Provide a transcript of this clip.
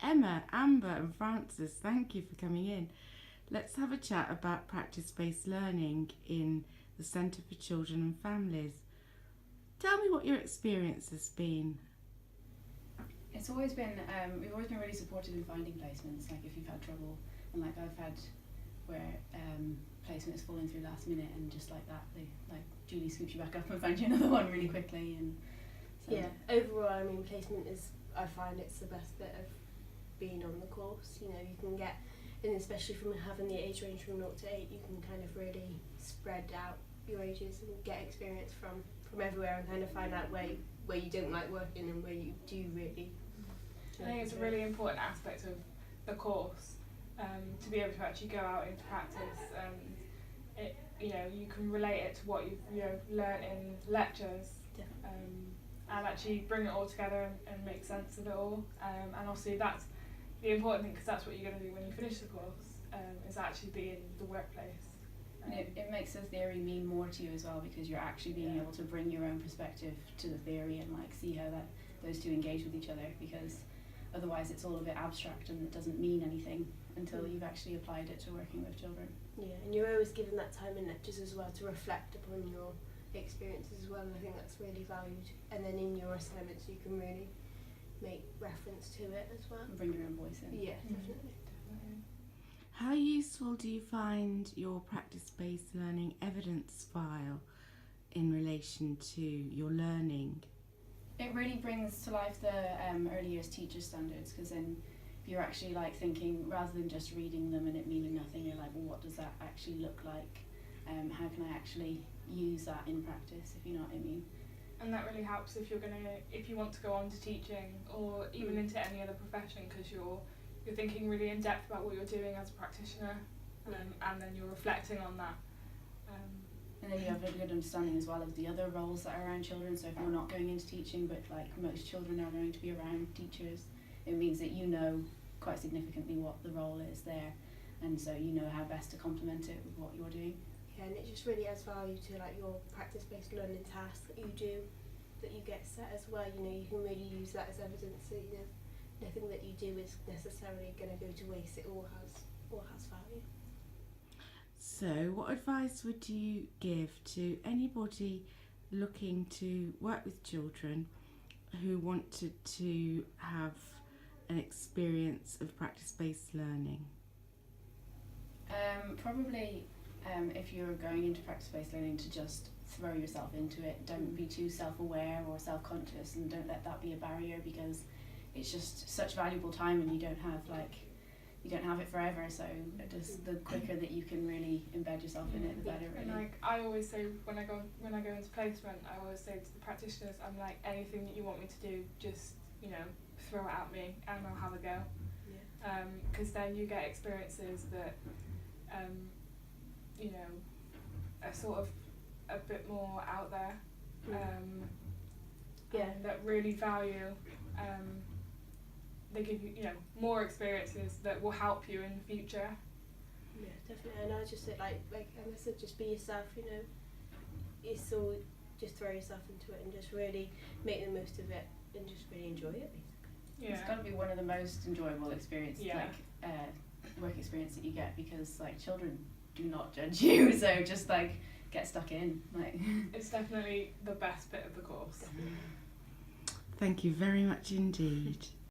Emma, Amber and Francis, thank you for coming in. Let's have a chat about practice-based learning in the Centre for Children and Families. Tell me what your experience has been. It's always been, we've always been really supportive in finding placements, like if you've had trouble, and like I've had where placement has fallen through last minute, and just like that, they like Julie scoops you back up and finds you another one really quickly. And so yeah, overall, I mean, placement is, I find it's the best bit of being on the course. You know, you can get, and especially from having the age range from 0 to 8, you can kind of really spread out your ages and get experience from everywhere, and kind of find out where you don't like working and where you do really. I think it's a really important aspect of the course, to be able to actually go out into practice. It, you know, you can relate it to what you've learnt in lectures, and actually bring it all together and make sense of it all. And obviously that's the important thing, because that's what you're going to do when you finish the course, is actually be in the workplace. And it makes the theory mean more to you as well, because you're actually being able to bring your own perspective to the theory and like see how those two engage with each other, because otherwise it's all a bit abstract and it doesn't mean anything until you've actually applied it to working with children. Yeah, and you're always given that time in lectures as well to reflect upon your experiences as well, and I think that's really valued. And then in your assignments you can really make reference to it as well. And bring your own voice in. Yeah, definitely. How useful do you find your practice-based learning evidence file in relation to your learning? It really brings to life the early years teacher standards, because then you're actually like thinking, rather than just reading them and it meaning nothing, you're like, well, what does that actually look like? How can I actually use that in practice, if you know what I mean? And that really helps if you want to go on to teaching, or even into any other profession, because you're thinking really in depth about what you're doing as a practitioner, and then you're reflecting on that. And then you have a good understanding as well of the other roles that are around children. So if you're not going into teaching, but like most children are going to be around teachers, it means that you know quite significantly what the role is there, and so you know how best to complement it with what you're doing. Yeah, and it just really adds value to like your practice-based learning tasks that you do, that you get set as well. You know, you can really use that as evidence that, you know, nothing that you do is necessarily going to go to waste. It all has value. So, what advice would you give to anybody looking to work with children who wanted to have an experience of practice-based learning? Probably if you're going into practice-based learning, to just throw yourself into it. Don't be too self-aware or self-conscious, and don't let that be a barrier, because it's just such valuable time, and you don't have it forever. So just the quicker that you can really embed yourself in it, the better. Really. And like I always say when I go into placement, I always say to the practitioners, I'm like, anything that you want me to do, just throw it at me and I'll have a go. Yeah. Because then you get experiences that are sort of a bit more out there. That really value. They give you, more experiences that will help you in the future. Yeah, definitely. And I just say, like Emma said, just be yourself. It's all, just throw yourself into it and just really make the most of it and just really enjoy it, basically. Yeah. It's got to be one of the most enjoyable experiences, work experience that you get, because like children do not judge you, so just like get stuck in. Like it's definitely the best bit of the course. Thank you very much indeed.